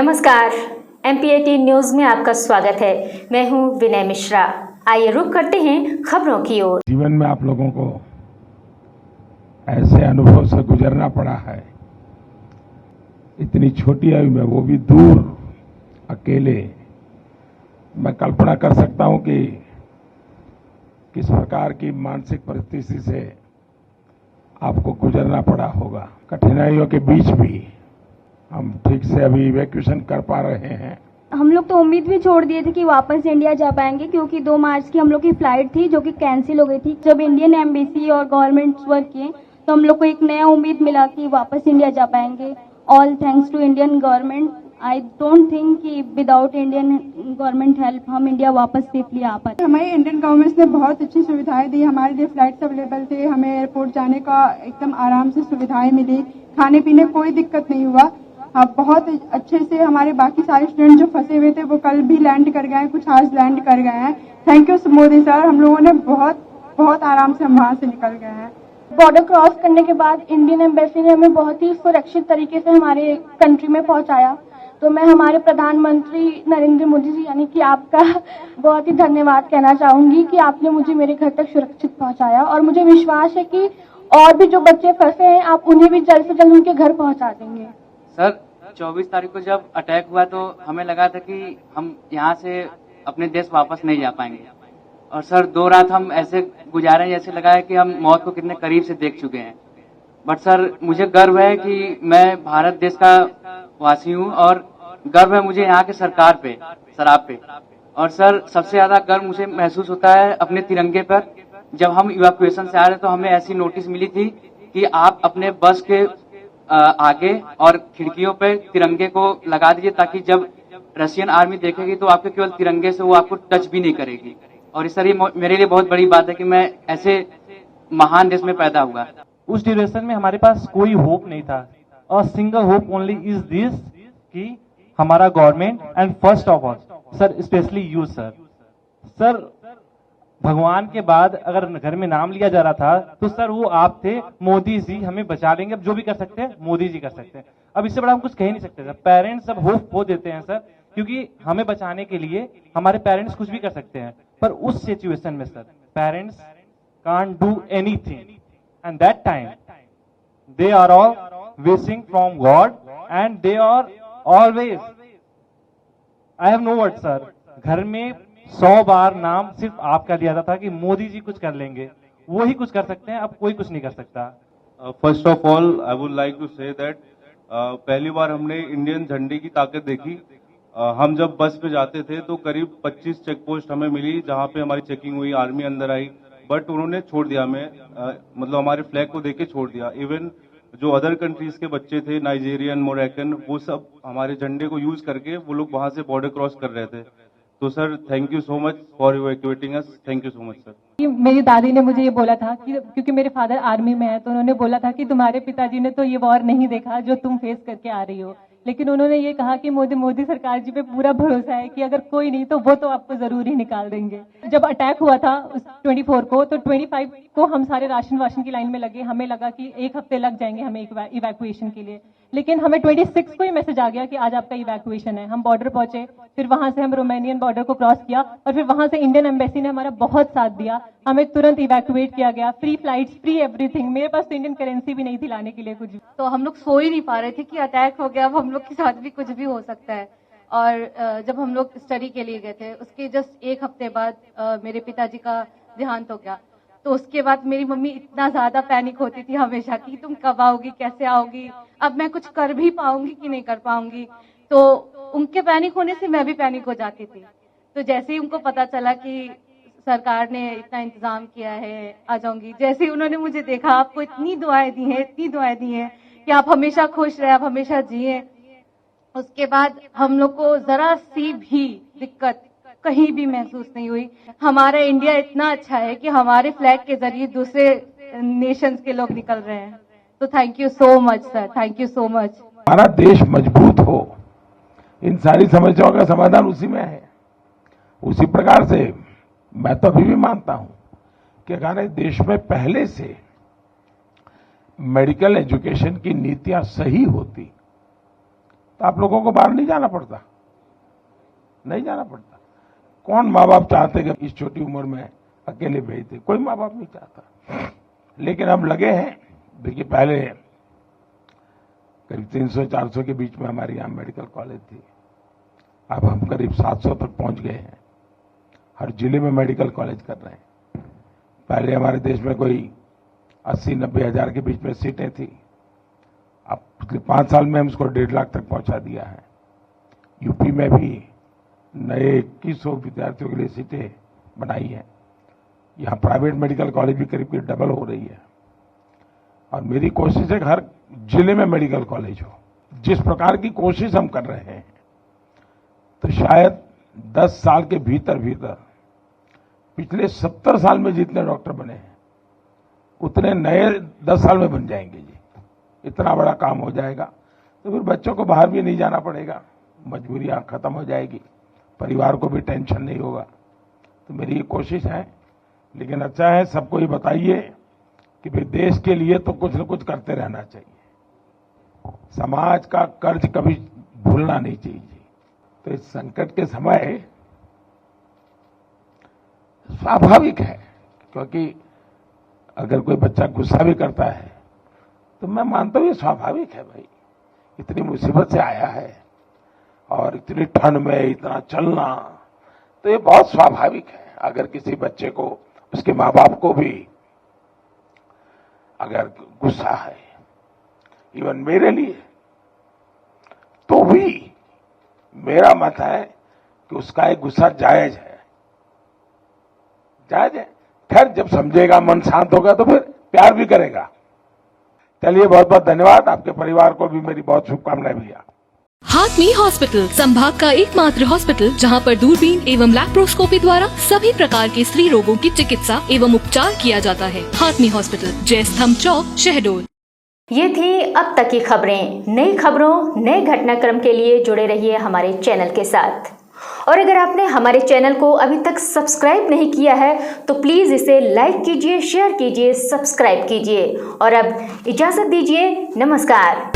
नमस्कार, MPAT news में आपका स्वागत है। मैं हूं विनय मिश्रा। आइए रुक करते हैं खबरों की ओर। जीवन में आप लोगों को ऐसे अनुभव से गुजरना पड़ा है, इतनी छोटी आयु में, वो भी दूर, अकेले। मैं कल्पना कर सकता हूं कि किस प्रकार की मानसिक परिस्थिति से आपको गुजरना पड़ा होगा। कठिनाइयों के बीच भी हम ठीक से अभी इवैक्यूएशन कर पा रहे हैं। हम लोग तो उम्मीद भी छोड़ दिए थे कि वापस इंडिया जा पाएंगे, क्योंकि 2 मार्च की हम लोग की फ्लाइट थी जो कि कैंसिल हो गई थी। जब इंडियन एम्बेसी और गवर्नमेंट वर्क किए तो हम लोग को एक नया उम्मीद मिला कि वापस इंडिया जा पाएंगे। All thanks to Indian government. I don't think कि विदाउट इंडियन गवर्नमेंट हेल्प हम इंडिया वापस सेफली आ पाते। हमारी इंडियन गवर्नमेंट ने बहुत अच्छी सुविधाएं दी। हमारे लिए फ्लाइट्स अवेलेबल थे, हमें एयरपोर्ट जाने का एकदम आराम से सुविधाएं मिली, खाने पीने कोई दिक्कत नहीं हुआ। बहुत अच्छे से हमारे बाकी सारे स्टूडेंट जो फंसे हुए थे वो कल भी लैंड कर गए हैं, कुछ आज लैंड कर गए हैं। थैंक यू मोदी सर, हम लोगों ने बहुत आराम से हम वहां से निकल गए हैं। बॉर्डर क्रॉस करने के बाद इंडियन एम्बेसी ने हमें बहुत ही सुरक्षित तरीके से हमारे कंट्री में पहुंचाया। तो मैं हमारे प्रधानमंत्री नरेंद्र मोदी जी यानी कि आपका बहुत ही धन्यवाद कहना चाहूंगी कि आपने मुझे मेरे घर तक सुरक्षित पहुंचाया। और मुझे विश्वास है कि और भी जो बच्चे फंसे हैं आप उन्हें भी जल्द से जल्द उनके घर पहुंचा देंगे। सर 24 तारीख को जब अटैक हुआ तो हमें लगा था कि हम यहाँ से अपने देश वापस नहीं जा पाएंगे। और सर 2 रात हम ऐसे गुजारे जैसे लगा है कि हम मौत को कितने करीब से देख चुके हैं। बट सर मुझे गर्व है कि मैं भारत देश का वासी हूँ और गर्व है मुझे यहाँ के सरकार पे, शराब पे। और सर सबसे ज्यादा गर्व मुझे महसूस होता है अपने तिरंगे पर। जब हम इवैक्यूएशन से आ रहे तो हमें ऐसी नोटिस मिली थी कि आप अपने बस के आगे और खिड़कियों पे तिरंगे को लगा दीजिए, ताकि जब रशियन आर्मी देखेगी तो आपके केवल तिरंगे से वो आपको टच भी नहीं करेगी। और इस तरह मेरे लिए बहुत बड़ी बात है कि मैं ऐसे महान देश में पैदा हुआ। उस ड्यूरेशन में हमारे पास कोई होप नहीं था। A single hope only is this कि हमारा government and first of all sir specially you sir भगवान के बाद अगर घर में नाम लिया जा रहा था तो सर वो आप थे। मोदी जी हमें बचा लेंगे, अब जो भी कर सकते हैं मोदी जी कर सकते हैं। अब इससे बड़ा हम कुछ कह ही नहीं सकते सर। पेरेंट्स सब होप खो देते हैं सर, क्योंकि हमें बचाने के लिए हमारे पेरेंट्स कुछ भी कर सकते हैं, पर उस सिचुएशन में sir parents can't do anything and that time they are all wishing from God and they are always, I have no word sir. घर में 100 बार नाम सिर्फ आपका लिया था कि मोदी जी कुछ कर लेंगे, वो ही कुछ कर सकते हैं, अब कोई कुछ नहीं कर सकता। First of all I would like to say that पहली बार हमने इंडियन झंडे की ताकत देखी। हम जब बस पे जाते थे तो करीब 25 चेक पोस्ट हमें मिली जहां पे हमारी चेकिंग हुई, आर्मी अंदर आई, बट उन्होंने छोड़ दिया हमें, मतलब हमारे फ्लैग को देके छोड़ दिया। इवन जो अदर कंट्रीज के बच्चे थे, नाइजीरियन, मोरक्कन, वो सब हमारे झंडे को यूज करके वो लोग वहां से बॉर्डर क्रॉस कर रहे थे। तो sir thank you so much for evacuating us. Thank you so much sir. मेरी दादी ने मुझे ये बोला था कि क्योंकि मेरे फादर आर्मी में है तो उन्होंने बोला था कि तुम्हारे पिताजी ने तो ये वॉर नहीं देखा जो तुम फेस करके आ रही हो, लेकिन उन्होंने ये कहा कि मोदी सरकार जी पे पूरा भरोसा है कि अगर कोई नहीं तो वो तो आपको जरूर ही निकाल देंगे। जब अटैक हुआ था 24 को तो 25 को हम सारे राशन की लाइन में लगे। हमें लगा कि 1 हफ्ते लग जाएंगे हमें इवैक्यूएशन के लिए, लेकिन हमें 26 को ही मैसेज आ गया कि आज आपका इवैक्यूएशन है। हम बॉर्डर पहुंचे, फिर वहां से हम रोमानियन बॉर्डर को क्रॉस किया और फिर वहां से इंडियन एम्बेसी ने हमारा बहुत साथ दिया। हमें तुरंत इवैक्यूएट किया गया, फ्री फ्लाइट्स, फ्री एवरीथिंग। मेरे पास तो इंडियन करेंसी भी नहीं थी लाने के लिए कुछ। तो हम लोग सो ही नहीं पा रहे थे कि अटैक हो गया, अब हम लोग के साथ भी कुछ भी हो सकता है। और जब हम लोग स्टडी के लिए गए थे उसके जस्ट 1 हफ्ते बाद मेरे पिताजी का देहांत हो गया। तो उसके बाद मेरी मम्मी इतना ज्यादा पैनिक होती थी हमेशा कि तुम कब आओगी, कैसे आओगी, अब मैं कुछ कर भी पाऊंगी कि नहीं कर पाऊंगी। तो उनके पैनिक होने से मैं भी पैनिक हो जाती थी। तो जैसे ही उनको पता चला कि सरकार ने इतना इंतजाम किया है, आ जाऊंगी, जैसे ही उन्होंने मुझे देखा, आपको इतनी दुआएं दी हैं कि आप हमेशा खुश रहे, आप हमेशा जिए। उसके बाद हम लोग को जरा सी भी दिक्कत कहीं भी महसूस नहीं हुई। हमारा इंडिया इतना अच्छा है कि हमारे फ्लैग के जरिए दूसरे नेशंस के लोग निकल रहे हैं। तो thank you so much sir, thank you so much. हमारा देश मजबूत हो, इन सारी समस्याओं का समाधान उसी में है। उसी प्रकार से मैं तो अभी भी मानता हूं कि अगर देश में पहले से मेडिकल एजुकेशन की नीतियां सही होती तो आप लोगों को बाहर नहीं जाना पड़ता, नहीं जाना पड़ता। कौन माँ बाप चाहते कि इस छोटी उम्र में अकेले भेज दे? कोई माँ बाप नहीं चाहता। लेकिन अब लगे हैं। देखिए, पहले करीब 300-400 के बीच में हमारे यहाँ मेडिकल कॉलेज थी, अब हम करीब 700 तक पहुंच गए हैं। हर जिले में मेडिकल कॉलेज कर रहे हैं। पहले हमारे देश में कोई 80-90 हजार के बीच में सीटें थी, अब पिछले 5 साल में हम उसको 1.5 लाख तक पहुंचा दिया है। यूपी में भी नए 2100 विद्यार्थियों के लिए सीटें बनाई हैं। यहाँ प्राइवेट मेडिकल कॉलेज भी करीब डबल हो रही है। और मेरी कोशिश है कि हर जिले में मेडिकल कॉलेज हो। जिस प्रकार की कोशिश हम कर रहे हैं, तो शायद 10 साल के भीतर भीतर पिछले 70 साल में जितने डॉक्टर बने हैं उतने नए 10 साल में बन जाएंगे जी। इतना बड़ा काम हो जाएगा। तो फिर बच्चों को बाहर भी नहीं जाना पड़ेगा, मजबूरियां खत्म हो जाएगी, परिवार को भी टेंशन नहीं होगा। तो मेरी ये कोशिश है। लेकिन अच्छा है, सबको ये बताइए कि भाई देश के लिए तो कुछ न कुछ करते रहना चाहिए। समाज का कर्ज कभी भूलना नहीं चाहिए। तो इस संकट के समय स्वाभाविक है, क्योंकि अगर कोई बच्चा गुस्सा भी करता है तो मैं मानता हूं ये स्वाभाविक है। भाई, इतनी मुसीबत से आया है और इतनी ठंड में इतना चलना, तो ये बहुत स्वाभाविक है। अगर किसी बच्चे को, उसके माँ बाप को भी अगर गुस्सा है, इवन मेरे लिए, तो भी मेरा मत है कि उसका एक गुस्सा जायज है, जायज है। खैर, जब समझेगा, मन शांत होगा तो फिर प्यार भी करेगा। चलिए, बहुत बहुत धन्यवाद। आपके परिवार को भी मेरी बहुत शुभकामनाएं भैया। हाथमी हॉस्पिटल संभाग का एकमात्र हॉस्पिटल जहां पर दूरबीन एवं लैप्रोस्कोपी द्वारा सभी प्रकार के स्त्री रोगों की चिकित्सा एवं उपचार किया जाता है। हाथमी हॉस्पिटल, जयस्तंभ चौक, शहडोल। ये थी अब तक की खबरें। नई खबरों, नए घटनाक्रम के लिए जुड़े रहिए हमारे चैनल के साथ। और अगर आपने हमारे चैनल को अभी तक सब्सक्राइब नहीं किया है तो प्लीज़ इसे लाइक कीजिए, शेयर कीजिए, सब्सक्राइब कीजिए। और अब इजाज़त दीजिए। नमस्कार।